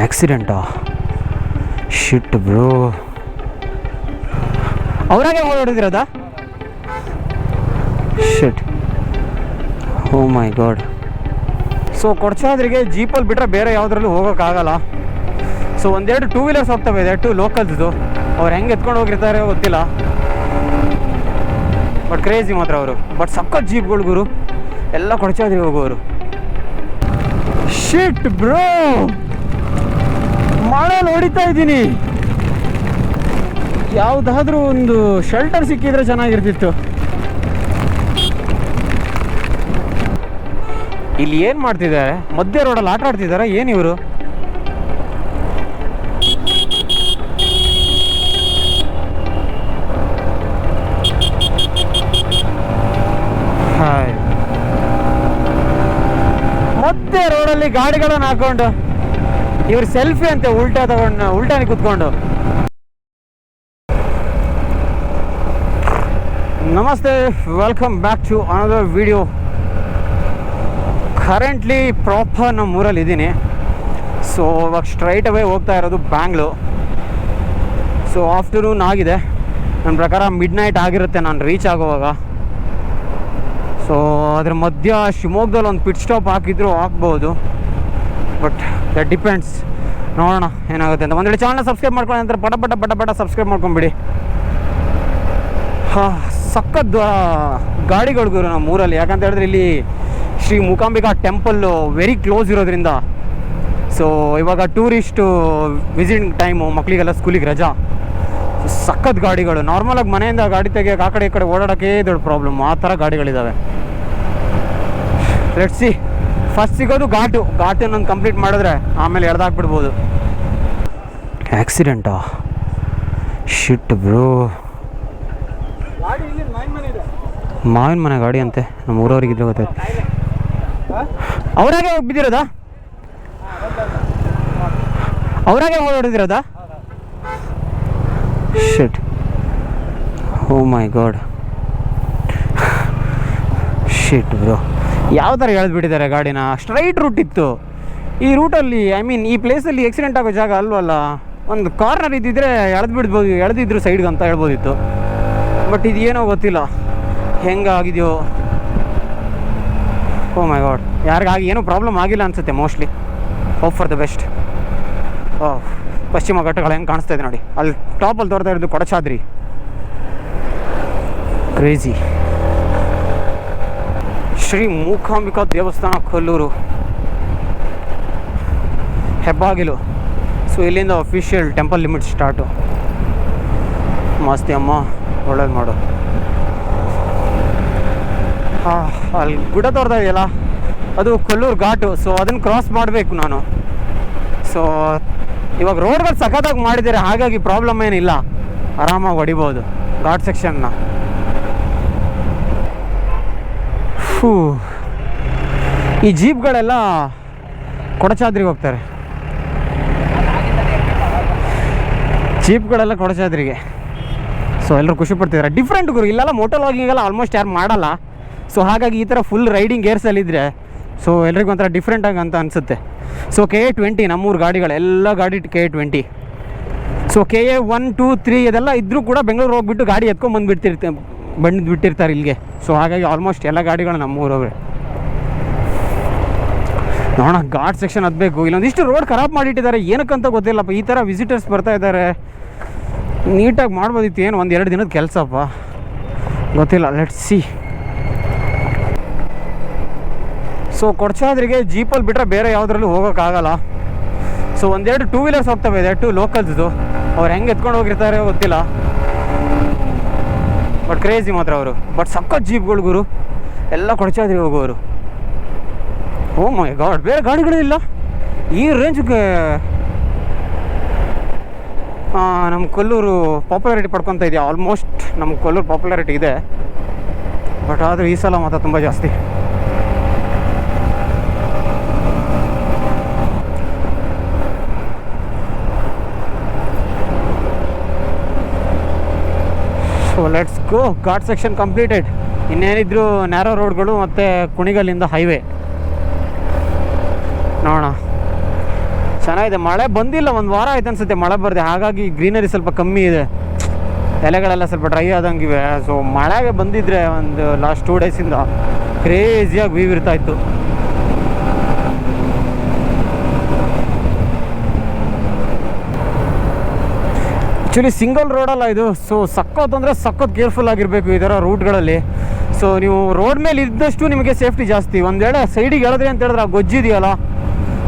ಆಕ್ಸಿಡೆಂಟಾ? Shit bro, ಅವರಾಗೆ ಓಡಾಡಿದಿರೋದ? Shit, O my god. So ಕೊಡ್ಚಾದ್ರಿಗೆ ಜೀಪಲ್ಲಿ ಬಿಟ್ಟರೆ ಬೇರೆ ಯಾವುದ್ರಲ್ಲೂ ಹೋಗೋಕ್ಕಾಗಲ್ಲ. ಸೊ ಒಂದೆರಡು ಟೂ ವೀಲರ್ಸ್ ಹೋಗ್ತವೆ ಇದೆ, ಟೂ ಲೋಕಲ್ಸ್ದು. ಅವ್ರು ಹೆಂಗೆ ಎತ್ಕೊಂಡು ಹೋಗಿರ್ತಾರೆ ಗೊತ್ತಿಲ್ಲ, ಬಟ್ ಕ್ರೇಜಿ ಮಾತ್ರ ಅವರು. ಬಟ್ ಸಖತ್ ಜೀಪ್ಗಳು ಗುರು, ಎಲ್ಲ ಕೊಡ್ಚಾದ್ರಿಗೆ ಹೋಗೋರು. ಶಿಟ್ ಬ್ರೋ, ಮಳೆಯಲ್ಲಿ ಹೊಡಿತಾ ಇದ್ದೀನಿ. ಯಾವುದಾದ್ರೂ ಒಂದು ಶೆಲ್ಟರ್ ಸಿಕ್ಕಿದ್ರೆ ಚೆನ್ನಾಗಿರ್ತಿತ್ತು. ಇಲ್ಲಿ ಏನು ಮಾಡ್ತಿದ್ದಾರೆ? ಮಧ್ಯ ರೋಡಲ್ಲಿ ಆಟ ಆಡ್ತಿದ್ದಾರೆ ಏನು ಇವರು? ಹಾಯ್, ಮಧ್ಯ ರೋಡಲ್ಲಿ ಗಾಡಿಗಳನ್ನು ಹಾಕೊಂಡು ಇವ್ರು ಸೆಲ್ಫಿ ಅಂತೆ ಉಲ್ಟಾ ತಗೊಂಡು ಉಲ್ಟಾನಿ ಕೂತ್ಕೊಂಡು. ನಮಸ್ತೆ, welcome back to another video. Currently proper ನಮ್ಮ ಊರಲ್ಲಿ ಇದ್ದೀನಿ. ಸೊ ಇವಾಗ ಸ್ಟ್ರೈಟ್ ಅವೇ ಹೋಗ್ತಾ ಇರೋದು ಬ್ಯಾಂಗ್ಳೂರ್. ಸೊ ಆಫ್ಟರ್ನೂನ್ ಆಗಿದೆ, ನನ್ನ ಪ್ರಕಾರ ಮಿಡ್ ನೈಟ್ ಆಗಿರುತ್ತೆ ನಾನು ರೀಚ್ ಆಗುವಾಗ. ಸೊ ಅದ್ರ ಮಧ್ಯ ಶಿವಮೊಗ್ಗದಲ್ಲಿ ಒಂದು ಪಿಟ್ ಸ್ಟಾಪ್ ಹಾಕಿದ್ರು ಹಾಕ್ಬೋದು, ಬಟ್ ದಟ್ ಡಿಪೆಂಡ್ಸ್. ನೋಡೋಣ ಏನಾಗುತ್ತೆ ಅಂತ. ಒಂದೇಳಿ ಚಾನಲ್ ಸಬ್ಸ್ಕ್ರೈಬ್ ಮಾಡ್ಕೊಂಡು ನಂತರ ಪಟ ಸಬ್ಸ್ಕ್ರೈಬ್ ಮಾಡ್ಕೊಂಬಿಡಿ. ಹಾಂ, ಸಖತ್ ಗಾಡಿಗಳು ಗುರು ನಮ್ಮ ಊರಲ್ಲಿ. ಯಾಕಂತ ಹೇಳಿದ್ರೆ ಇಲ್ಲಿ Shri Mookambika temple very close ಇರೋದ್ರಿಂದ. ಸೊ ಇವಾಗ ಟೂರಿಸ್ಟು ವಿಸಿಟಿಂಗ್ ಟೈಮು, ಮಕ್ಕಳಿಗೆಲ್ಲ ಸ್ಕೂಲಿಗೆ ರಜಾ. ಸಖತ್ ಗಾಡಿಗಳು. ನಾರ್ಮಲಾಗಿ ಮನೆಯಿಂದ ಗಾಡಿ ತೆಗಿಯೋಕೆ ಆ ಕಡೆ ಈ ಕಡೆ ಓಡಾಡೋಕ್ಕೆ ದೊಡ್ಡ ಪ್ರಾಬ್ಲಮ್, ಆ ಥರ ಗಾಡಿಗಳಿದ್ದಾವೆ. Let's see. ಫಸ್ಟ್ ಸಿಗೋದು ಘಾಟನ್ನು ಕಂಪ್ಲೀಟ್ ಮಾಡಿದ್ರೆ ಆಮೇಲೆ ಎಳ್ದಾಕ್ಬಿಡ್ಬೋದು. ಆಕ್ಸಿಡೆಂಟಾ? ಶಿಟ್ ಬ್ರೋ, ಮಾವಿನ ಮನೆ ಗಾಡಿ ಅಂತೆ. ನಮ್ಮ ಊರವ್ರಿಗಿದ್ರೆ ಗೊತ್ತಾಯ್ತು. ಅವರಾಗೆ ಬಿದ್ದಿರೋದಾ? ಅವರಾಗೆ ಓಡಾಡಿದಿರೋದಾ? ಶಿಟ್, ಓ ಮೈ ಗಾಡ್. ಶಿಟ್ ಬ್ರೋ, ಯಾವ ಥರ ಎಳೆದ್ಬಿಟ್ಟಿದ್ದಾರೆ ಗಾಡಿನ. ಸ್ಟ್ರೈಟ್ ರೂಟ್ ಇತ್ತು ಈ ರೂಟಲ್ಲಿ. ಐ ಮೀನ್ ಈ ಪ್ಲೇಸಲ್ಲಿ ಆಕ್ಸಿಡೆಂಟ್ ಆಗೋ ಜಾಗ ಅಲ್ವಲ್ಲ. ಒಂದು ಕಾರ್ನರ್ ಇದ್ದಿದ್ರೆ ಎಳೆದಿದ್ರು ಸೈಡ್ಗೆ ಅಂತ ಹೇಳ್ಬೋದಿತ್ತು. ಬಟ್ ಇದು ಏನೋ ಗೊತ್ತಿಲ್ಲ ಹೆಂಗಾಗಿದೆಯೋ. ಓ ಮೈ ಗಾಡ್, ಯಾರಿಗಾಗಿ ಏನೂ ಪ್ರಾಬ್ಲಮ್ ಆಗಿಲ್ಲ ಅನಿಸುತ್ತೆ mostly. Hope for the best. Oh, ಪಶ್ಚಿಮ ಘಟ್ಟಗಳು ಹೆಂಗೆ ಕಾಣಿಸ್ತಾ ಇದೆ ನೋಡಿ. ಅಲ್ಲಿ ಟಾಪಲ್ಲಿ ತೋರ್ತಾ ಇರೋದು ಕೊಡಚಾದ್ರಿ. ಕ್ರೇಜಿ. ಶ್ರೀ ಮೂಕಾಂಬಿಕಾ ದೇವಸ್ಥಾನ, ಕೊಲ್ಲೂರು, ಹೆಬ್ಬಾಗಿಲು. ಸೊ ಇಲ್ಲಿಂದ ಅಫಿಷಿಯಲ್ ಟೆಂಪಲ್ ಲಿಮಿಟ್ ಸ್ಟಾರ್ಟು. ಮಸ್ತಿ ಅಮ್ಮ, ಒಳ್ಳೇದು ಮಾಡು. ಹಾಂ, ಅಲ್ಲಿ ಗುಡ್ಡ ತೋರ್ತಾ ಇದೆಯಲ್ಲ ಅದು ಕೊಲ್ಲೂರು ಘಾಟು. ಸೊ ಅದನ್ನು ಕ್ರಾಸ್ ಮಾಡಬೇಕು ನಾನು. ಸೊ ಇವಾಗ ರೋಡ್ಗಳು ಸಖತ್ತಾಗಿ ಮಾಡಿದ್ದಾರೆ, ಹಾಗಾಗಿ ಪ್ರಾಬ್ಲಮ್ ಏನಿಲ್ಲ, ಆರಾಮಾಗಿ ಹೊಡಿಬೋದು ಘಾಟ್ ಸೆಕ್ಷನ್ನ. ಈ ಜೀಪ್ಗಳೆಲ್ಲ ಕೊಡಚಾದ್ರಿಗೆ ಹೋಗ್ತಾರೆ. ಜೀಪ್ಗಳೆಲ್ಲ ಕೊಡಚಾದ್ರಿಗೆ. ಸೊ ಎಲ್ಲರೂ ಖುಷಿ ಪಡ್ತಿದ್ದಾರೆ. ಡಿಫ್ರೆಂಟ್ ಗುರು, ಇಲ್ಲೆಲ್ಲ ಮೋಟೋ ವ್ಲಾಗಿಂಗೆಲ್ಲ ಆಲ್ಮೋಸ್ಟ್ ಯಾರು ಮಾಡಲ್ಲ. ಸೊ ಹಾಗಾಗಿ ಈ ಥರ ಫುಲ್ ರೈಡಿಂಗ್ ಗೇರ್ಸಲ್ಲಿದ್ದರೆ ಸೊ ಎಲ್ರಿಗೂ ಒಂಥರ ಡಿಫ್ರೆಂಟಾಗಿ ಅಂತ ಅನಿಸುತ್ತೆ. ಸೊ KA20 ನಮ್ಮೂರು ಗಾಡಿಗಳು, ಎಲ್ಲ ಗಾಡಿ KA20. ಸೊ KA 1, 2, 3 ಇದೆಲ್ಲ ಇದ್ದರೂ ಕೂಡ ಬೆಂಗಳೂರು ಹೋಗ್ಬಿಟ್ಟು ಗಾಡಿ ಎತ್ಕೊಂಡು ಬಂದುಬಿಟ್ಟಿರ್ತಾರೆ ಇಲ್ಲಿಗೆ. ಸೊ ಹಾಗಾಗಿ ಆಲ್ಮೋಸ್ಟ್ ಎಲ್ಲ ಗಾಡಿಗಳು ನಮ್ಮೂರವ್ರೆ. ನೋಡೋಣ, ಘಾಟ್ ಸೆಕ್ಷನ್ ಹತ್ತಬೇಕು. ಇಲ್ಲೊಂದಿಷ್ಟು ರೋಡ್ ಖರಾಬ್ ಮಾಡಿಟ್ಟಿದ್ದಾರೆ, ಏನಕ್ಕಂತ ಗೊತ್ತಿಲ್ಲಪ್ಪ. ಈ ಥರ ವಿಸಿಟರ್ಸ್ ಬರ್ತಾ ಇದ್ದಾರೆ, ನೀಟಾಗಿ ಮಾಡ್ಬೋದಿತ್ತು. ಏನು 1-2 ದಿನದ ಕೆಲಸಪ್ಪ, ಗೊತ್ತಿಲ್ಲ. Let's see. ಸೊ ಕೊಡ್ಚಾದ್ರಿಗೆ ಜೀಪಲ್ಲಿ ಬಿಟ್ಟರೆ ಬೇರೆ ಯಾವುದ್ರಲ್ಲೂ ಹೋಗೋಕ್ಕಾಗಲ್ಲ. ಸೊ ಒಂದೆರಡು ಟೂ ವೀಲರ್ಸ್ ಹೋಗ್ತವೆ ಇದೆ, ಟೂ ಲೋಕಲ್ಸ್ದು. ಅವ್ರು ಹೆಂಗೆ ಎತ್ಕೊಂಡು ಹೋಗಿರ್ತಾರೆ ಗೊತ್ತಿಲ್ಲ, ಬಟ್ ಕ್ರೇಜಿ ಮಾತ್ರ ಅವರು. ಬಟ್ ಸಖತ್ ಜೀಪ್ಗಳು ಗುರು, ಎಲ್ಲ ಕೊಡ್ಚಾದ್ರಿಗೆ ಹೋಗೋರು. ಓ ಮೈ ಗಾಡ್, ಬೇರೆ ಗಾಡಿಗಳಿಲ್ಲ ಈ ರೇಂಜ್ಗೆ. ನಮ್ಮ ಕೊಲ್ಲೂರು ಪಾಪ್ಯುಲಾರಿಟಿ ಪಡ್ಕೊತಾ ಇದೆಯಾ? ಆಲ್ಮೋಸ್ಟ್ ನಮ್ಮ ಕೊಲ್ಲೂರು ಪಾಪ್ಯುಲಾರಿಟಿ ಇದೆ, ಬಟ್ ಆದರೂ ಈ ಸಲ ಮಾತ್ರ ತುಂಬ ಜಾಸ್ತಿ. So let's go. Ghat section completed. ಇನ್ನೇನಿದ್ರು ನ್ಯಾರೋ ರೋಡ್ಗಳು ಮತ್ತು ಕುಣಿಗಲ್ಲಿಂದ ಹೈವೇ. ನೋಡೋಣ. ಚೆನ್ನಾಗಿದೆ. ಮಳೆ ಬಂದಿಲ್ಲ, ಒಂದು ವಾರ ಆಯ್ತು ಅನ್ಸುತ್ತೆ ಮಳೆ ಬರದೆ, ಹಾಗಾಗಿ ಗ್ರೀನರಿ ಸ್ವಲ್ಪ ಕಮ್ಮಿ ಇದೆ, ಎಲೆಗಳೆಲ್ಲ ಸ್ವಲ್ಪ ಡ್ರೈ ಆದಂಗಿವೆ. ಸೊ ಮಳೆಗೆ ಬಂದಿದ್ರೆ ಒಂದು ಲಾಸ್ಟ್ 2 ಡೇಸಿಂದ ಕ್ರೇಜಿಯಾಗಿ ವ್ಯೂ ಇರ್ತಾಯಿತ್ತು. ಆ್ಯಕ್ಚುಲಿ ಸಿಂಗಲ್ ರೋಡಲ್ಲ ಇದು, ಸೊ ಸಖತ್ ಅಂದರೆ ಸಖತ್ ಕೇರ್ಫುಲ್ ಆಗಿರಬೇಕು ಈ ಥರ ರೂಟ್ಗಳಲ್ಲಿ. ಸೊ ನೀವು ರೋಡ್ ಮೇಲೆ ಇದ್ದಷ್ಟು ನಿಮಗೆ ಸೇಫ್ಟಿ ಜಾಸ್ತಿ. ಒಂದು ವೇಳೆ ಸೈಡಿಗೆ ಎಳೆದ್ರಿ ಅಂತ ಹೇಳಿದ್ರೆ ಆ ಗೊಜ್ಜಿದೆಯಲ್ಲ,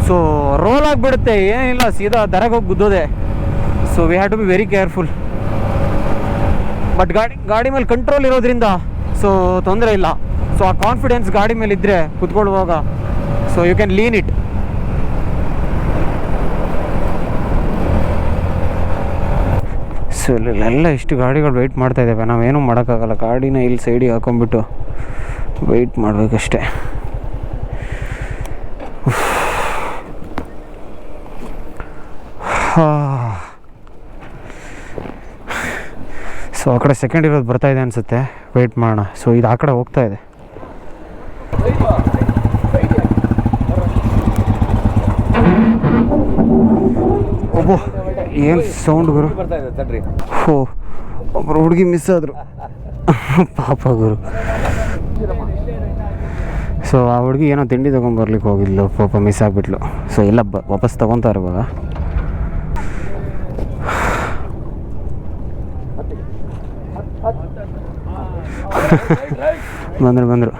ಸೊ ರೋಲ್ ಆಗಿಬಿಡುತ್ತೆ, ಏನಿಲ್ಲ ಸೀದಾ ದರಗೆ ಹೋಗಿ ಗುದ್ದೋದೆ. So we have to be very careful. But ಗಾಡಿ ಮೇಲೆ ಕಂಟ್ರೋಲ್ ಇರೋದ್ರಿಂದ ಸೊ ತೊಂದರೆ ಇಲ್ಲ. ಸೊ ಆ ಕಾನ್ಫಿಡೆನ್ಸ್ ಗಾಡಿ ಮೇಲೆ ಇದ್ದರೆ ಕುತ್ಕೊಳ್ಳುವಾಗ, so you can lean it. So ಇಲ್ಲೆಲ್ಲ ಇಷ್ಟು ಗಾಡಿಗಳು ವೆಯ್ಟ್ ಮಾಡ್ತಾ ಇದ್ದಾವೆ, ನಾವೇನೂ ಮಾಡೋಕ್ಕಾಗಲ್ಲ. ಗಾಡಿನ ಇಲ್ಲಿ ಸೈಡಿಗೆ ಹಾಕೊಂಡ್ಬಿಟ್ಟು ವೆಯ್ಟ್ ಮಾಡಬೇಕಷ್ಟೆ. ಸೊ ಆ ಕಡೆ ಸೆಕೆಂಡ್ ಇರೋದು ಬರ್ತಾ ಇದೆ ಅನಿಸುತ್ತೆ, ವೆಯ್ಟ್ ಮಾಡೋಣ. ಸೊ ಇದು ಆ ಕಡೆ ಹೋಗ್ತಾ ಇದೆ. ಒಬ್ಬ ಏನು ಸೌಂಡ್ ಗುರು, ಹೋ ಒಬ್ಬರು ಹುಡುಗಿ ಮಿಸ್ ಆದರು ಪಾಪ ಗುರು. ಸೊ ಆ ಹುಡುಗಿ ಏನೋ ತಿಂಡಿ ತೊಗೊಂಬರ್ಲಿಕ್ಕೆ ಹೋಗಿದ್ಲು, ಪಾಪ ಮಿಸ್ ಆಗಿಬಿಟ್ಲು. ಸೊ ಎಲ್ಲ ವಾಪಸ್ ತೊಗೊತಾರೆ ಇವಾಗ. ಬಂದರು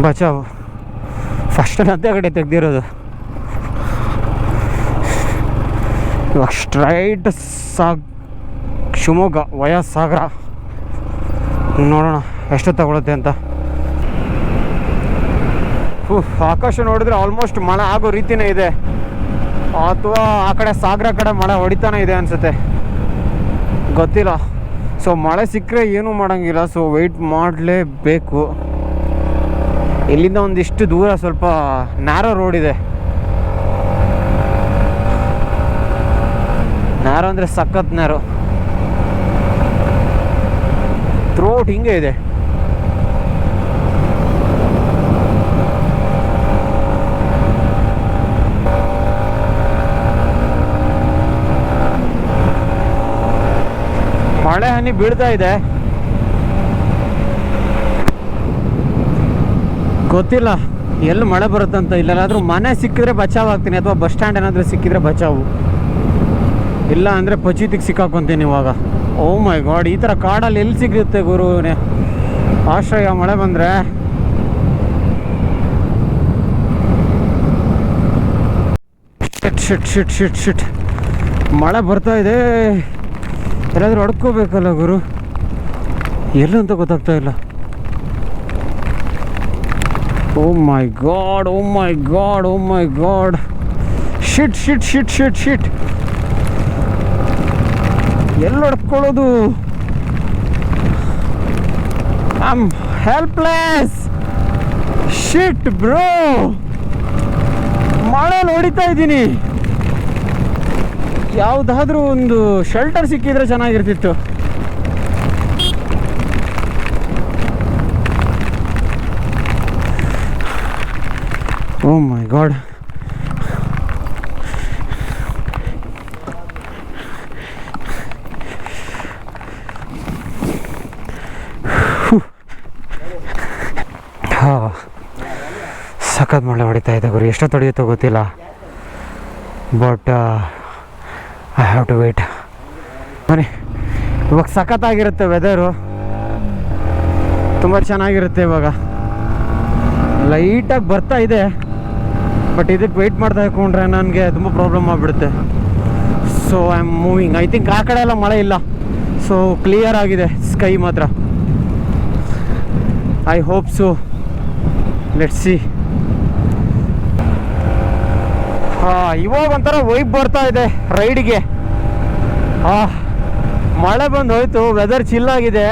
ಬಚಾವು. ಫಸ್ಟ್ ಅದೇ ಕಡೆ ತೆಗ್ದಿರೋದು. ಇವಾಗ ಸ್ಟ್ರೈಟ್ ಶಿವಮೊಗ್ಗ ವಯಾ ಸಾಗರ. ನೋಡೋಣ ಎಷ್ಟು ತಗೊಳುತ್ತೆ ಅಂತ. ಆಕಾಶ ನೋಡಿದ್ರೆ ಆಲ್ಮೋಸ್ಟ್ ಮಳೆ ಆಗೋ ರೀತಿಯೇ ಇದೆ, ಅಥವಾ ಆ ಕಡೆ ಸಾಗರ ಕಡೆ ಮಳೆ ಹೊಡಿತಾನೆ ಇದೆ ಅನಿಸುತ್ತೆ, ಗೊತ್ತಿಲ್ಲ. ಸೊ ಮಳೆ ಸಿಕ್ಕರೆ ಏನೂ ಮಾಡೋಂಗಿಲ್ಲ, ಸೊ ವೆಯ್ಟ್ ಮಾಡಲೇಬೇಕು. ಇಲ್ಲಿಂದ ಒಂದಿಷ್ಟು ದೂರ ಸ್ವಲ್ಪ ನ್ಯಾರೋ ರೋಡ್ ಇದೆ. ನ್ಯಾರೋ ಅಂದರೆ ಸಖತ್ ನ್ಯಾರೋ, ಥ್ರೋಟ್ ಹಿಂಗೆ ಇದೆ. ಮಳೆ ಹನಿ ಬೀಳ್ತಾ ಇದೆ, ಗೊತ್ತಿಲ್ಲ ಎಲ್ಲಿ ಮಳೆ ಬರುತ್ತಂತ. ಇಲ್ಲೆಲ್ಲಾದರೂ ಮನೆ ಸಿಕ್ಕಿದ್ರೆ ಬಚಾವ್ ಆಗ್ತೀನಿ, ಅಥವಾ ಬಸ್ ಸ್ಟ್ಯಾಂಡ್ ಏನಾದರೂ ಸಿಕ್ಕಿದ್ರೆ ಬಚಾವು, ಇಲ್ಲ ಅಂದರೆ ಪಚೀತಿಗೆ ಸಿಕ್ಕಾಕೊಂತೀನಿ ಇವಾಗ. ಓ ಮೈ ಗಾಡ್, ಈ ಥರ ಕಾಡಲ್ಲಿ ಎಲ್ಲಿ ಸಿಗುತ್ತೆ ಗುರುನೇ ಆಶ್ರಯ ಮಳೆ ಬಂದರೆ. ಶಿಟ್ ಶಿಟ್ ಶಿಟ್ ಶಿಟ್ ಮಳೆ ಬರ್ತಾ ಇದೆ, ಎಲ್ಲಾದರೂ ಹೊಡ್ಕೋಬೇಕಲ್ಲ ಗುರು, ಎಲ್ಲೂ ಅಂತ ಗೊತ್ತಾಗ್ತಾ ಇಲ್ಲ. Oh my god, oh my god, oh my god, shit shit shit shit shit ಎಲ್ಲಿ ಹೊಡ್ಕೊಳ್ಳೋದು? I am helpless. Shit bro, ಮಳೆಯಲ್ಲಿ ಹೊಡಿತಾ ಇದ್ದೀನಿ. ಯಾವುದಾದ್ರೂ ಒಂದು ಶೆಲ್ಟರ್ ಸಿಕ್ಕಿದ್ರೆ ಚೆನ್ನಾಗಿರ್ತಿತ್ತು. ಓ ಮೈ ಗಾಡ್, ಸಖತ್ ಮಳೆ ಹೊಡಿತಾ ಇದೆ ಗುರು. ಎಷ್ಟೊತ್ತು ಹೊಡೆಯುತ್ತೋ ಗೊತ್ತಿಲ್ಲ, but I have to wait. ಬನ್ನಿ, ಇವಾಗ ಸಖತ್ತಾಗಿರುತ್ತೆ ವೆದರು, ತುಂಬ ಚೆನ್ನಾಗಿರುತ್ತೆ ಇವಾಗ. ಲೈಟಾಗಿ ಬರ್ತಾ ಇದೆ, ಬಟ್ ಇದಕ್ಕೆ ವೆಯ್ಟ್ ಮಾಡ್ತಾ ಇಟ್ಕೊಂಡ್ರೆ ನನಗೆ ತುಂಬ ಪ್ರಾಬ್ಲಮ್ ಆಗಿಬಿಡುತ್ತೆ. So I am moving. I think ಆ ಕಡೆ ಎಲ್ಲ ಮಳೆ ಇಲ್ಲ, ಸೊ ಕ್ಲಿಯರ್ ಆಗಿದೆ ಸ್ಕೈ ಮಾತ್ರ. I hope so, let's see. ಇವಾಗ ಒಂಥರ ವೈಬ್ ಬರ್ತಾ ಇದೆ ರೈಡ್ಗೆ. ಮಳೆ ಬಂದು ಹೋಯ್ತು, ವೆದರ್ ಚಿಲ್ಲಾಗಿದೆ,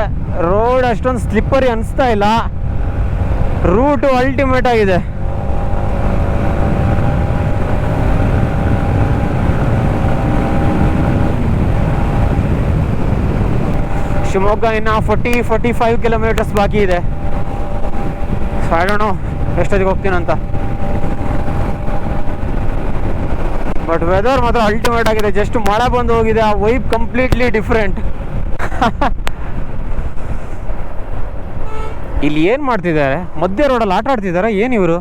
ರೋಡ್ ಅಷ್ಟೊಂದು ಸ್ಲಿಪ್ಪರಿ ಅನಿಸ್ತಾ ಇಲ್ಲ, ರೂಟು ಅಲ್ಟಿಮೇಟ್ ಆಗಿದೆ. ಶಿವಮೊಗ್ಗ ಇನ್ನು 40-45 ಕಿಲೋಮೀಟರ್ಸ್ ಬಾಕಿ ಇದೆ. ಸೊ ಐ ಡೋಂಟ್ ನೋ ಎಷ್ಟೊತ್ತಿಗೆ ಹೋಗ್ತೀನಂತ. ಬಟ್ ವೆದರ್ ಮಾತ್ರ ಅಲ್ಟಿಮೇಟ್ ಆಗಿದೆ. ಜಸ್ಟ್ ಮಳೆ ಬಂದು ಹೋಗಿದೆ, ಆ ವೈಬ್ ಕಂಪ್ಲೀಟ್ಲಿ ಡಿಫ್ರೆಂಟ್. ಇಲ್ಲಿ ಏನು ಮಾಡ್ತಿದ್ದಾರೆ? ಮಧ್ಯ ರೋಡಲ್ಲಿ ಆಟ ಆಡ್ತಿದ್ದಾರೆ ಏನಿವರು?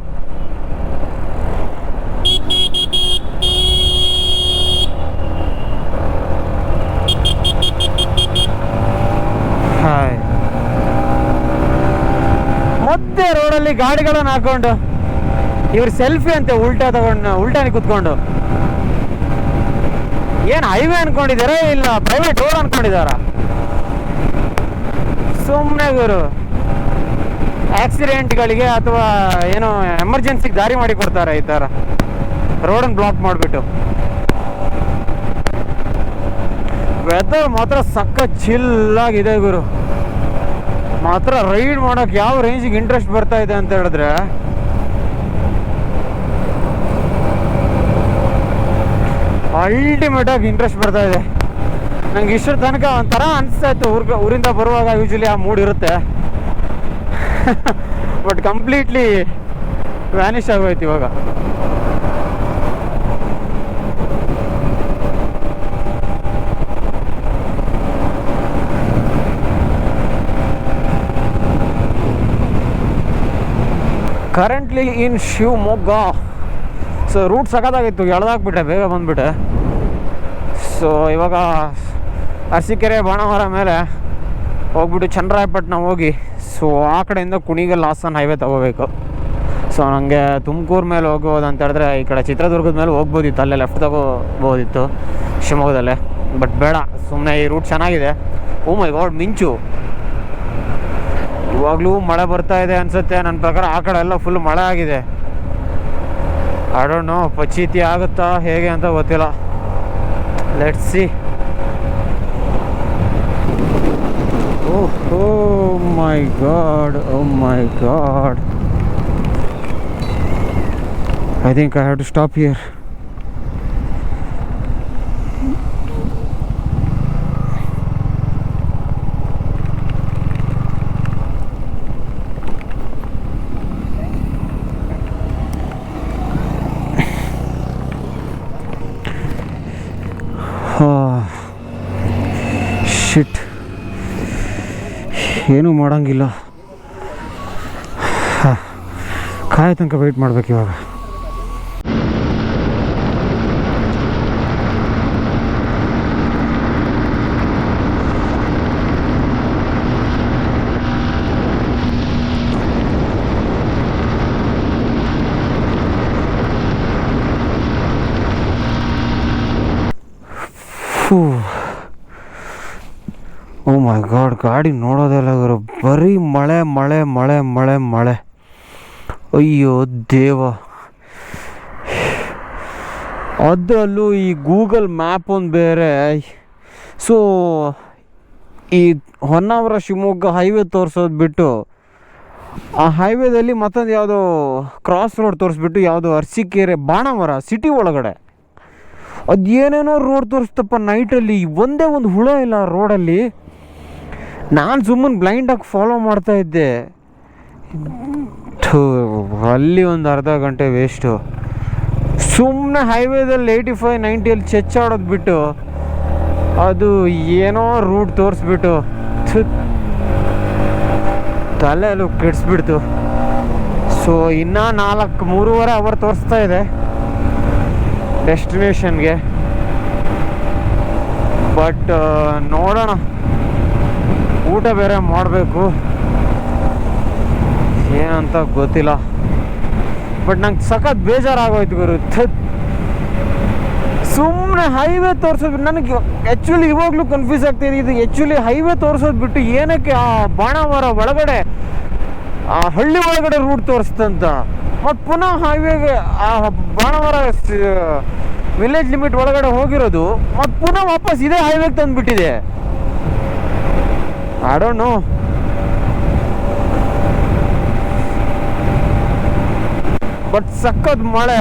ಹಾಯ್, ಮಧ್ಯ ರೋಡಲ್ಲಿ ಗಾಡಿಗಳನ್ನು ಹಾಕೊಂಡು ಇವ್ರು ಸೆಲ್ಫಿ ಅಂತೆ ಉಲ್ಟಾ ತಗೊಂಡು ಉಲ್ಟಾನಿ ಕುತ್ಕೊಂಡು. ಏನು ಹೈವೇ ಅನ್ಕೊಂಡಿದಾರ ಇಲ್ಲ ಪ್ರೈವೇಟ್ ರೋಡ್ ಅನ್ಕೊಂಡಿದಾರ? ಸುಮ್ಮನೆ ಗುರು, ಆಕ್ಸಿಡೆಂಟ್ಗಳಿಗೆ ಅಥವಾ ಏನೋ ಎಮರ್ಜೆನ್ಸಿಗೆ ದಾರಿ ಮಾಡಿ ಕೊಡ್ತಾರೆ ಈ ಥರ ರೋಡನ್ನು ಬ್ಲಾಕ್ ಮಾಡಿಬಿಟ್ಟು. ವೆದರ್ ಮಾತ್ರ ಸಕ್ಕ ಚಿಲ್ಲಾಗಿದೆ ಗುರು. ಮಾತ್ರ ರೈಡ್ ಮಾಡೋಕೆ ಯಾವ ರೇಂಜಿಗೆ ಇಂಟ್ರೆಸ್ಟ್ ಬರ್ತಾ ಇದೆ ಅಂತ ಹೇಳಿದ್ರೆ, ಅಲ್ಟಿಮೇಟ್ ಆಗಿ ಇಂಟ್ರೆಸ್ಟ್ ಬರ್ತಾ ಇದೆ. ನಂಗೆ ಇಷ್ಟರ ತನಕ ಒಂಥರ ಅನಿಸ್ತಾ ಇತ್ತು, ಊರಿಂದ ಬರುವಾಗ ಯೂಶಲಿ ಆ ಮೂಡ್ ಇರುತ್ತೆ, ಬಟ್ ಕಂಪ್ಲೀಟ್ಲಿ ವ್ಯಾನಿಷ್ ಆಗೋಯ್ತು ಇವಾಗ. ಕರೆಂಟ್ಲಿ ಇನ್ ಶಿವಮೊಗ್ಗ. ಸೊ ರೂಟ್ ಸಖತ್ತಾಗಿತ್ತು, ಎಳ್ದಾಕ್ಬಿಟ್ಟೆ, ಬೇಗ ಬಂದುಬಿಟ್ಟೆ. ಸೊ ಇವಾಗ ಅರಸೀಕೆರೆ ಬಾಣಾವರ ಮೇಲೆ ಹೋಗ್ಬಿಟ್ಟು ಚನ್ನರಾಯಪಟ್ಟಣ ಹೋಗಿ, ಸೊ ಆ ಕಡೆಯಿಂದ ಕುಣಿಗಲ್ ಹಾಸನ ಹೈವೇ ತೊಗೋಬೇಕು. ಸೊ ನನಗೆ ತುಮಕೂರು ಮೇಲೆ ಹೋಗ್ಬೋದು ಅಂತ ಹೇಳಿದ್ರೆ ಈ ಕಡೆ ಚಿತ್ರದುರ್ಗದ ಮೇಲೆ ಹೋಗ್ಬೋದಿತ್ತು, ಅಲ್ಲೇ ಲೆಫ್ಟ್ ತಗೋಬೋದಿತ್ತು ಶಿವಮೊಗ್ಗದಲ್ಲೇ. ಬಟ್ ಬೇಡ, ಸುಮ್ಮನೆ ಈ ರೂಟ್ ಚೆನ್ನಾಗಿದೆ. ಓ ಮೈ ಗಾಡ್, ಮಿಂಚು! ಇವಾಗಲೂ ಮಳೆ ಬರ್ತಾ ಇದೆ ಅನಿಸುತ್ತೆ. ನನ್ನ ಪ್ರಕಾರ ಆ ಕಡೆ ಎಲ್ಲ ಫುಲ್ ಮಳೆ ಆಗಿದೆ. ಐ ಡೋಂಟ್ ನೋ ಪಚೀತಿ ಆಗುತ್ತಾ ಹೇಗೆ ಅಂತ ಗೊತ್ತಿಲ್ಲ. Let's see. Oh my god, oh my god. I think I have to stop here. ಶಿಟ್, ಏನೂ ಮಾಡೋಂಗಿಲ್ಲ. ಕಾಯ ತನಕ ವೆಯ್ಟ್ ಮಾಡ್ಬೇಕು ಇವಾಗ. ಓ ಮೈ ಗಾಡ್, ಗಾಡಿ ನೋಡೋದೆಲ್ಲ ಗುರು, ಬರೀ ಮಳೆ ಮಳೆ ಮಳೆ ಮಳೆ ಮಳೆ. ಅಯ್ಯೋ ದೇವ. ಅದರಲ್ಲೂ ಈ ಗೂಗಲ್ ಮ್ಯಾಪ್ ಒಂದು ಬೇರೆ. ಸೊ ಈ ಹೊನ್ನಾವರ ಶಿವಮೊಗ್ಗ ಹೈವೇ ತೋರಿಸೋದು ಬಿಟ್ಟು ಆ ಹೈವೇದಲ್ಲಿ ಮತ್ತೊಂದು ಯಾವುದೋ ಕ್ರಾಸ್ ರೋಡ್ ತೋರಿಸ್ಬಿಟ್ಟು ಯಾವುದೋ ಅರಸೀಕೆರೆ ಬಾಣಾವರ ಸಿಟಿ ಒಳಗಡೆ ಅದೇನೇನೋ ರೋಡ್ ತೋರಿಸ್ತಪ್ಪ ನೈಟಲ್ಲಿ. ಒಂದೇ ಒಂದು ಹುಳ ಇಲ್ಲ ರೋಡಲ್ಲಿ. ನಾನು ಸುಮ್ಮನೆ ಬ್ಲೈಂಡಾಗಿ ಫಾಲೋ ಮಾಡ್ತಾ ಇದ್ದೆ. ಅಲ್ಲಿ ಒಂದು ಅರ್ಧ ಗಂಟೆ ವೇಸ್ಟು. ಸುಮ್ಮನೆ ಹೈವೇದಲ್ಲಿ 85-90 ಚೆಚ್ಚಾಡೋದು ಬಿಟ್ಟು ಅದು ಏನೋ ರೂಟ್ ತೋರಿಸ್ಬಿಟ್ಟು ತಲೆಯಲ್ಲೂ ಕೆಡಿಸ್ಬಿಡ್ತು. ಸೊ ಇನ್ನೂ 3.5 ಅವರ್ ತೋರಿಸ್ತಾ ಇದೆ ಡೆಸ್ಟಿನೇಷನ್ಗೆ. ಬಟ್ ನೋಡೋಣ, ಊಟ ಬೇರೆ ಮಾಡಬೇಕು, ಏನಂತ ಗೊತ್ತಿಲ್ಲ. ಬಟ್ ನಂಗೆ ಸಖತ್ ಬೇಜಾರಾಗೋಯ್ತು ಗುರು. ಸುಮ್ಮನೆ ಹೈವೇ ತೋರಿಸೋದು ನನಗೆ ಆ್ಯಕ್ಚುಲಿ ಇವಾಗಲೂ ಕನ್ಫ್ಯೂಸ್ ಆಗ್ತಿದೆ. ಇದು ಆ್ಯಕ್ಚುಲಿ ಹೈವೇ ತೋರಿಸೋದು ಬಿಟ್ಟು ಏನಕ್ಕೆ ಆ ಬಾಣಾವರ ಒಳಗಡೆ ಆ ಹಳ್ಳಿ ಒಳಗಡೆ ರೂಟ್ ತೋರಿಸ್ತಂತ, ಮತ್ತು ಪುನಃ ಹೈವೇಗೆ ಆ ಬಾಣಾವರ ವಿಲೇಜ್ ಲಿಮಿಟ್ ಒಳಗಡೆ ಹೋಗಿರೋದು ಮತ್ತು ಪುನಃ ವಾಪಸ್ ಇದೇ ಹೈವೇಗೆ ತಂದುಬಿಟ್ಟಿದೆ. I don't know. ಬಟ್ ಸಖತ್ ಮಳೆ.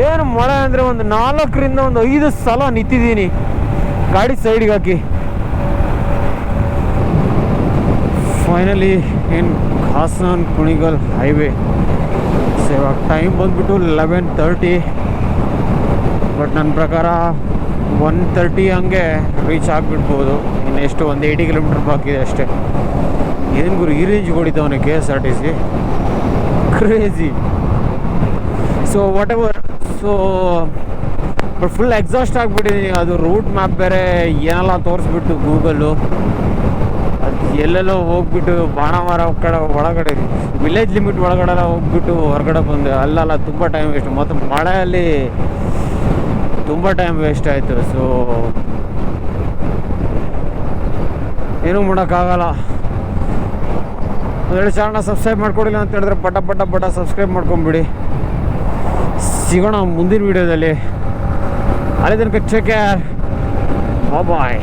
ಏನು ಮಳೆ ಅಂದರೆ ಒಂದು 4ರಿಂದ 5 ಸಲ ನಿಂತಿದ್ದೀನಿ ಗಾಡಿ ಸೈಡ್ಗೆ ಹಾಕಿ. ಫೈನಲಿ ಇನ್ ಹಾಸನ್ ಕುಣಿಗಲ್ ಹೈವೇ. ಸೊ ಇವಾಗ ಟೈಮ್ ಬಂದ್ಬಿಟ್ಟು 11:30. ಬಟ್ ನನ್ನ ಪ್ರಕಾರ 1:30 ಹಂಗೆ ರೀಚ್ ಆಗಿಬಿಡ್ಬೋದು. ಇನ್ನು ಎಷ್ಟು ಒಂದು 80 ಕಿಲೋಮೀಟ್ರ್ ಬಾಕಿ ಇದೆ ಅಷ್ಟೇ. ಏನು ಗುರು ಈ ರೇಂಜ್ಗೆ ಹೊಡಿತಾವನೆ KSRTC, crazy. So whatever. So full exhaust ಆಗಿಬಿಟ್ಟಿದ್ದೀನಿ. ಅದು ರೂಟ್ ಮ್ಯಾಪ್ ಬೇರೆ ಏನೆಲ್ಲ ತೋರಿಸ್ಬಿಟ್ಟು ಗೂಗಲ್ಲು ಅದು ಎಲ್ಲೆಲ್ಲೋ ಹೋಗ್ಬಿಟ್ಟು ಬಾಣಾವರ ಕಡೆ ಒಳಗಡೆ ವಿಲೇಜ್ ಲಿಮಿಟ್ ಒಳಗಡೆ ಹೋಗ್ಬಿಟ್ಟು ಹೊರಗಡೆ ಬಂದೆ. ಅಲ್ಲೆಲ್ಲ ತುಂಬ ಟೈಮ್ ವೇಸ್ಟ್, ಮತ್ತು ಮಳೆಯಲ್ಲಿ ತುಂಬ ಟೈಮ್ ವೇಸ್ಟ್ ಆಯಿತು. ಸೊ ಏನೂ ಮಾಡೋಕ್ಕಾಗಲ್ಲ. ಒಂದೆರಡು ಚಾನಲ್ನ ಸಬ್ಸ್ಕ್ರೈಬ್ ಮಾಡ್ಕೊಡಿಲ್ಲ ಅಂತ ಹೇಳಿದ್ರೆ ಪಟ ಸಬ್ಸ್ಕ್ರೈಬ್ ಮಾಡ್ಕೊಂಬಿಡಿ. ಸಿಗೋಣ ಮುಂದಿನ ವೀಡಿಯೋದಲ್ಲಿ. ಅಲ್ಲಿ ತನಕ ಟೇಕ್ ಕೇರ್, ಬಾಯ್.